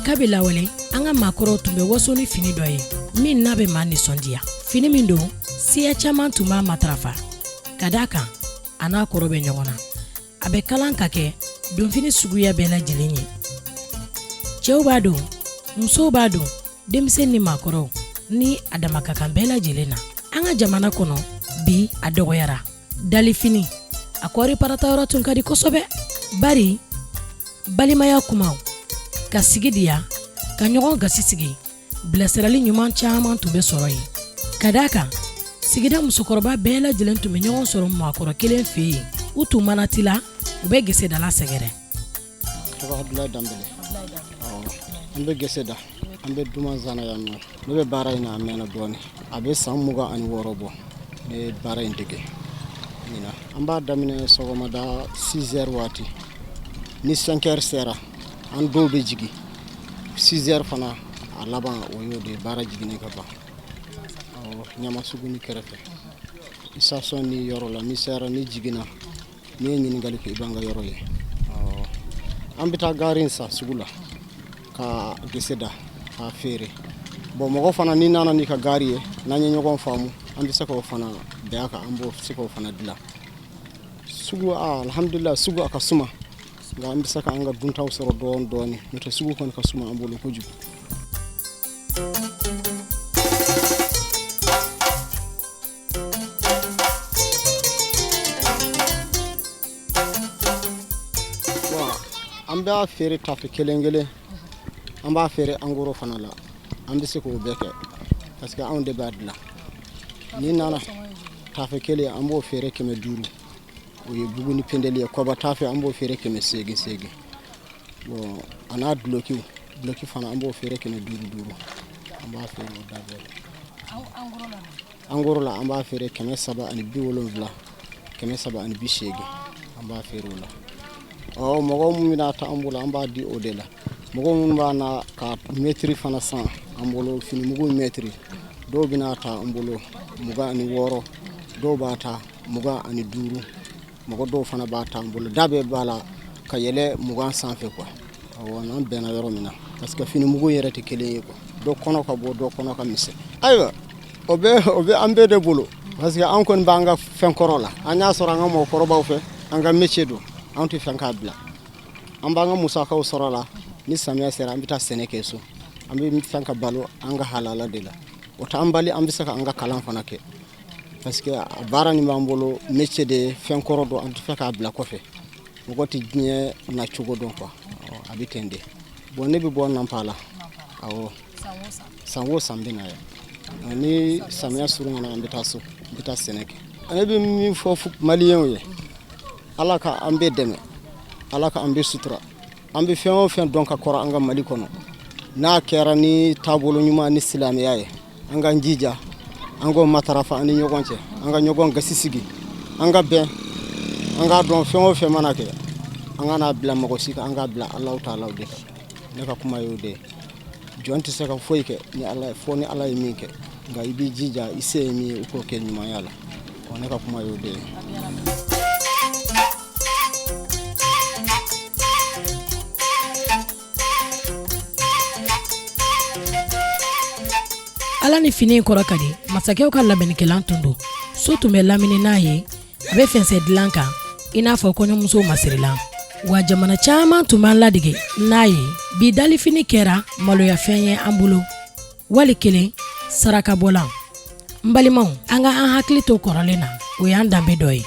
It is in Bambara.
kabila wale an ka maakɔrɔw tun bɛ waso ni fini dɔ ye min n'a bɛ maa nisɔndiya. Fini min don siya caman tun b'a matarafa ka d'a kan a n'a kɔrɔ bɛ ɲɔgɔn na. A bɛ kalan ka kɛ donfini suguya bɛɛ lajɛlen ye. Cɛw b'a don, musow b'a don, denmisɛn ni maakɔrɔw ni a dama ka kan bɛɛ lajɛlen na. An ka jamana kɔnɔ bi a dɔgɔyara. Dalifini a kɔri parata yɔrɔ tun ka di kosɛbɛ. Bari balimaya kumaw ka sigi diya ka ɲɔgɔn gasi sigi bilasirali ɲuman caman tun bɛ sɔrɔ yen. Ka d'a kan sigida musokɔrɔba bɛɛ lajɛlen tun bɛ ɲɔgɔn sɔrɔ maakɔrɔ kelen fɛ yen. U tun mana tila u bɛ gesedala sɛgɛrɛ. Abdoulaye Dambele. An bɛ geseda an bɛ duman zana yan nɔ. Ne bɛ baara in na a mɛnna dɔɔni. A bɛ san 26 bɔ. Ne ye baara in dege. An b'a daminɛ sɔgɔmada 6 heures waati. Ni 5 heures sera an dɔw bɛ jigin. 6 heures fana a laban o y'o de baara jiginnen ka ban. Ɲamasugu ni kɛrɛfɛ. Station ni yɔrɔ la ni sera ni jiginna ni ye ɲininkali kɛ i b'an ka yɔrɔ ye. An bɛ taa gari in sa sugu la ka geseda ka feere. Bon mɔgɔ fana ni nana ni ka gari ye n'an ye ɲɔgɔn faamu an bɛ se k'o fana bɛn a kan an b'o se k'o fana dilan. Sugu alhamdulillah sugu a ka suma nka an bɛ se ka an ka duntaw sɔrɔ dɔɔni dɔɔni n'o tɛ sugu kɔni ka suma an bolo kojugu. An b'a feere tafe kelen kelen an b'a feere angoro fana la an bɛ se k'o bɛɛ kɛ parce que anw de b'a dilan ni nana tafe kelen an b'o feere 500 o ye bugu ni pendeli ye kɔba tafe an b'o feere 800 bon a n'a duloki fana an b'o feere 500 an b'a feere o da bɛɛ angoro la an b'a feere 770 780 an b'a feere o la. Mɔgɔ mun bɛna ta an bolo an b'a di o de la. Mɔgɔ mun b'a na ka mètre fana san an bolo fini mugu mètre dɔw bɛna ta an bolo 26 dɔw b'a ta 25 mɔgɔ dɔw fana b'a ta an bolo da bɛɛ b'a la ka yɛlɛ 20 sanfɛ quoi. N'an bɛnna yɔrɔ min na parce que fini mugu yɛrɛ tɛ kelen ye quoi. Dɔ kɔnɔ ka bɔ dɔ kɔnɔ ka misɛn. Ayiwa o bɛ an bɛɛ de bolo parce que an kɔni b'an ka fɛn kɔrɔ la an y'a sɔrɔ an ka mɔgɔkɔrɔbaw fɛ an ka métier don. An tɛ fɛn k'a bila an b'an ka musakaw sɔrɔ la ni samiya sera an bɛ taa sɛnɛ kɛ so an bɛ fɛn ka balo an ka halala de la o t'an bali an bɛ se ka an ka kalan fana kɛ parce que a baara nin b'an bolo métier de fɛn kɔrɔ don an tɛ fɛ k'a bila kɔfɛ mɔgɔ tɛ diɲɛ na cogo dɔn quoi a bɛ ten de bon ne bɛ bɔ Nampala awɔ san o san bɛ na yan ni samiya surunyana an bɛ taa so an bɛ taa sɛnɛ kɛ ne bɛ min fɔ maliyɛnw ye Ala ka an bɛ dɛmɛ Ala ka an bɛ sutura an bɛ fɛn o fɛn dɔn ka kɔrɔ an ka Mali kɔnɔ n'a kɛra ni taabolo ɲuman ni silamɛya ye an ka jija an k'o matarafa an ni ɲɔgɔn cɛ an ka ɲɔgɔn gasi sigi an ka bɛn an ka dɔn fɛn o fɛn mana kɛ an ka n'a bila mɔgɔ si kan an ka bila Alahu Taala de kan ne ka kuma y'o de ye jɔn tɛ se ka foyi kɛ ni Ala ye fo ni Ala ye min kɛ nka i b'i jija i se ye min ye i k'o kɛ ɲumanya la ne ka kuma y'o de ye. Ala ni fini in kɔrɔ ka di masakɛw ka labɛnnikɛlan tun don so tun bɛ lamini n'a ye a bɛ fɛnsɛ dilan kan i n'a fɔ kɔɲɔmuso masirilan wa jamana caman tun b'an ladege n'a ye bi dalifini kɛra maloyafɛn ye an bolo wali kelen sarakabɔlan n balimaw an ka an hakili to kɔrɔlen na o y'an danbe dɔ ye.